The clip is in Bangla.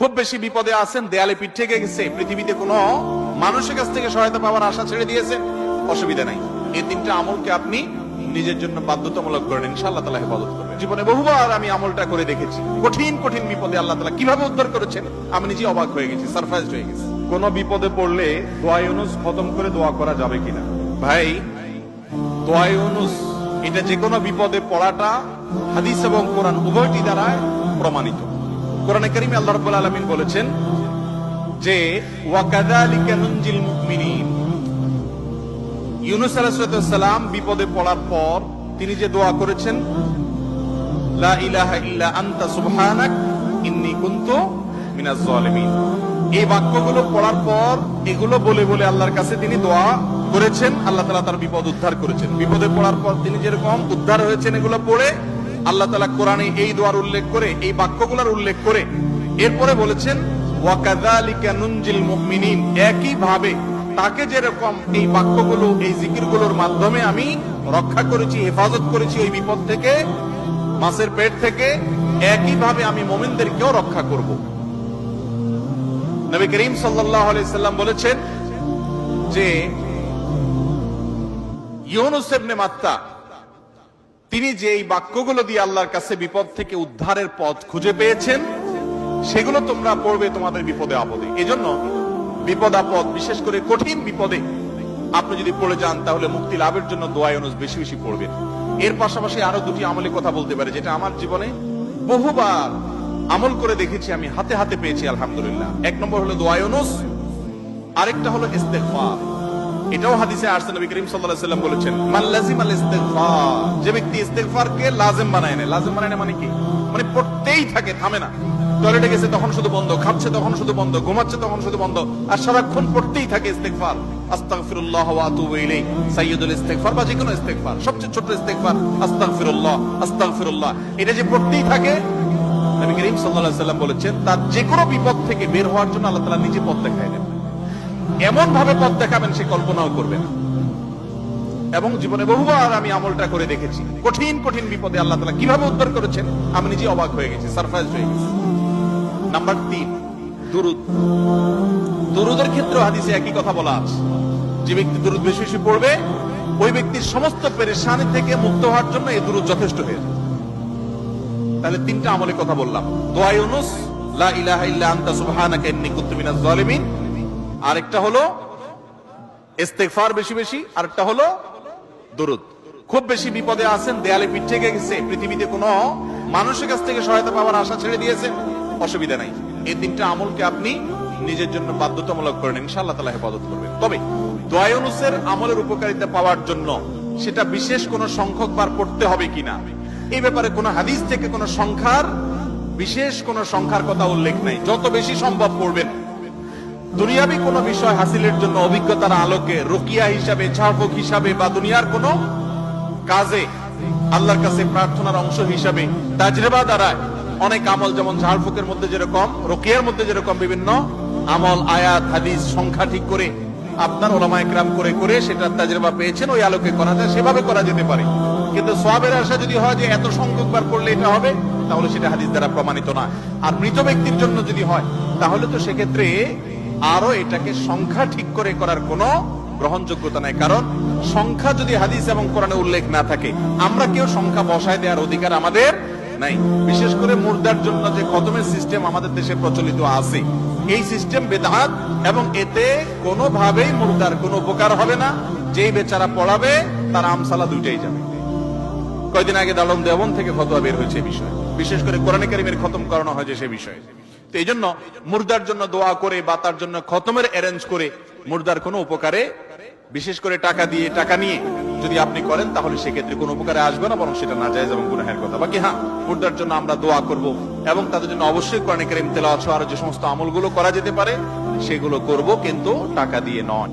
খুব বেশি বিপদে আছেন, দেয়ালে পিঠ থেকে গেছে, পৃথিবীতে কোনো মানুষের কাছ থেকে সহায়তা পাওয়ার আশা ছেড়ে দিয়েছেন, অসুবিধা নাই। এই তিনটা আমলকে আপনি নিজের জন্য বাধ্যতামূলক করেন, ইনশাআল্লাহ তাআলা হেফাজত করবেন। জীবনে বহুবার আমি আমলটা করে দেখেছি, কঠিন কঠিন বিপদে আল্লাহ তাআলা কিভাবে উদ্ধার করেছেন আমি নিজে অবাক হয়ে গেছি, সারপ্রাইজড হয়ে গেছি। কোন বিপদে পড়লে দোয়া ইউনুস খতম করে দোয়া করা যাবে কিনা? ভাই, দোয়া ইউনুস এটা যে কোনো বিপদে পড়াটা হাদিস এবং কোরআন উভয়টি দ্বারা প্রমাণিত। কোরআনে কারীমে আল্লাহ রাব্বুল আলামিন বলেছেন যে ওয়া কাযালিকা নুনজিল মুমিনিন। ইউনুস আলাইহিস সালাম বিপদে পড়ার পর তিনি যে দোয়া করেছেন, লা ইলাহা ইল্লা আনতা সুবহানাক ইন্নী কুনতু মিনাজ জালিমিন, এই বাক্যগুলো পড়ার পর এগুলো বলে বলে আল্লাহর কাছে তিনি দোয়া করেছেন, আল্লাহ তাআলা তার বিপদ উদ্ধার করেছেন। বিপদে পড়ার পর তিনি যেরকম উদ্ধার হয়েছেন এগুলো পড়ে আল্লাহ তাআলা কোরআনে এই দোয়ার উল্লেখ করে, এই বাক্যগুলোর উল্লেখ করে এরপরে বলেছেন ওয়া কাযালিকা নুনজিল মুমিনিন, একই ভাবে তাকে যেরকম এই বাক্যগুলো, এই জিকিরগুলোর মাধ্যমে আমি রক্ষা করেছি, হেফাজত করেছি ওই বিপদ থেকে, মাছের পেট থেকে, একই ভাবে আমি মুমিনদেরকেও রক্ষা করব। নবী করিম সাল্লাল্লাহু আলাইহি সাল্লাম বলেছেন যে ইউনুস ইবনে মাত্তা তিনি যে এই বাক্যগুলো দিয়ে আল্লাহর কাছে বিপদ থেকে উদ্ধারের পথ খুঁজে পেয়েছেন, সেগুলো তোমরা পড়বে তোমাদের বিপদে আপদে। এজন্য বিপদ আপদ, বিশেষ করে কঠিন বিপদে আপনি যদি পড়ে যান তাহলে মুক্তি লাভের জন্য দোয়া ইউনুস বেশি বেশি পড়বেন। এর পাশাপাশি আরো দুটি আমলের কথা বলতে পারে, যেটা আমার জীবনে বহুবার আমল করে দেখেছি, আমি হাতে হাতে পেয়েছি আলহামদুলিল্লাহ। এক নম্বর হলো দোয়া ইউনুস, আরেকটা হলো ইস্তেগফার। এটাও হাদিসে আসছে, নবী করিম সাল্লাল্লাহু আলাইহি ওয়াসাল্লাম বলেছেন মান লাজিমাল ইস্তেগফার, যে ব্যক্তি ইস্তেগফারকে লাজিম বানায় নেয়। লাজিম বানায় মানে কি? মানে পড়তেই থাকে, থামে না। টয়লেটে গেছে তখন শুধু বন্ধ, খাচ্ছে তখন শুধু বন্ধ, ঘুমাচ্ছে তখন শুধু বন্ধ, আর সারাক্ষণ পড়তেই থাকে ইস্তেগফার। আস্তাগফিরুল্লাহ ওয়া আতুবু ইলাইহি, সাইয়্যিদুল ইস্তেগফার বা যে কোনো ইস্তেগফার, সবচেয়ে ছোট ইস্তেগফার আস্তাগফিরুল্লাহ আস্তাগফিরুল্লাহ, এটা যে পড়তেই থাকে, নবী করিম সাল্লাল্লাহু আলাইহি ওয়াসাল্লাম বলেছেন তার যে কোনো বিপদ থেকে বের হওয়ার জন্য আল্লাহ তাআলা নিজে পথ দেখায় দেন। এমন ভাবে পথ দেখাবেন সে কল্পনাও করবে না। এবং জীবনে বহুবার আমি আমলটা করে দেখেছি, কঠিন কঠিন বিপদে আল্লাহ তাআলা কিভাবে উদ্ধার করেছেন আমি নিজে অবাক হয়ে গেছি, সারপ্রাইজ হয়ে গেছি। নাম্বার 3, দুরূদ। দুরূদের ক্ষেত্রে হাদিসে একই কথা বলা আছে, যে ব্যক্তি দুরূদ বেশি বেশি পড়বে ওই ব্যক্তির সমস্ত পেরেশানি থেকে মুক্ত হওয়ার জন্য এই দুরূদ যথেষ্ট হয়ে যায়। তাহলে তিনটা আমলের কথা বললাম, দোয়া ইউনুস, লা ইলাহা ইল্লা আনতা সুবহানাকা ইন্নী কুনতু মিনাজ জালিমিন, আরেকটা হলো ইস্তেগফার বেশি বেশি, আরেকটা হলো দুরূদ। খুব বেশি বিপদে আছেন, দেয়ালে পিঠ থেকে গেছে, পৃথিবীতে কোনো মানুষের কাছ থেকে সহায়তা পাওয়ার আশা ছেড়ে দিয়েছেন, অসুবিধা নাই। এই তিনটা আমলকে আপনি নিজের জন্য বাধ্যতামূলক করেন, ইনশাআল্লাহ তাআলা হেফাজত করবেন। তবে দোয়া ইউনুসের আমলের উপকারিতা পাওয়ার জন্য সেটা বিশেষ কোনো সংখ্যক বার পড়তে হবে কিনা, এই ব্যাপারে কোন হাদিস থেকে কোন সংখ্যার, বিশেষ কোন সংখ্যার কথা উল্লেখ নাই। যত বেশি সম্ভব পড়বেন। দুনিয়াবি কোন বিষয় হাসিলের জন্য অভিজ্ঞতার আলোকে, রুকিয়া হিসাবে, ঝাড়ফুঁক হিসাবে, বা দুনিয়ার কোন কাজে আল্লাহর কাছে প্রার্থনার অংশ হিসাবে তাজরিবা দ্বারা অনেক আমল, যেমন ঝাড়ফুঁকের মধ্যে যেরকম, রুকিয়ার মধ্যে যেরকম বিভিন্ন আমল, আয়াত, হাদিস সংখ্যা ঠিক করে আপনার উলামায়ে কেরাম করে করে সেটা তাজরিবা পেয়েছেন, ওই আলোকে করা যায়, সেভাবে করা যেতে পারে। কিন্তু সওয়াবের আশা যদি হয় যে এত সংখ্যক বার পড়লে এটা হবে, তাহলে সেটা হাদিস দ্বারা প্রমাণিত না। আর মৃত ব্যক্তির জন্য যদি হয় তাহলে তো সেক্ষেত্রে আরো এটাকে সংখ্যা ঠিক করে করার কোনো গ্রহণযোগ্যতা নাই। কারণ সংখ্যা যদি হাদিস এবং কোরআনে উল্লেখ না থাকে, আমরা কেউ সংখ্যা বসায় দেওয়ার অধিকার আমাদের নাই। বিশেষ করে মুর্দার জন্য যে খতমের সিস্টেম আমাদের দেশে প্রচলিত আছে, এই সিস্টেম বেদাত, এবং এতে কোনোভাবেই মুর্দার কোনো উপকার হবে না। যেই বেচারা পড়াবে তার আমসালা দুইটাই যাবে। কয়েকদিন আগে দালম দেওবন্দ থেকে ফতোয়া বের হয়েছে এই বিষয়ে, বিশেষ করে কোরআনে কারীমের খতম করানো হয় যে সে বিষয়ে। তো এই জন্য মুর্দার জন্য দোয়া করে বা তার জন্য খতমের অ্যারেঞ্জ করে মুর্দার কোনো উপকারে, বিশেষ করে টাকা দিয়ে, টাকা নিয়ে যদি আপনি করেন তাহলে সেক্ষেত্রে কোনো উপকারে আসবে না, বরং সেটা নাজায়েজ এবং গুনাহের কথা। বাকি হ্যাঁ, মুর্দার জন্য আমরা দোয়া করব এবং তাদের জন্য অবশ্যই কোরআনে কারীম তেলাওয়াত সহ আরো যে সমস্ত আমলগুলো করা যেতে পারে সেগুলো করব, কিন্তু টাকা দিয়ে নয়।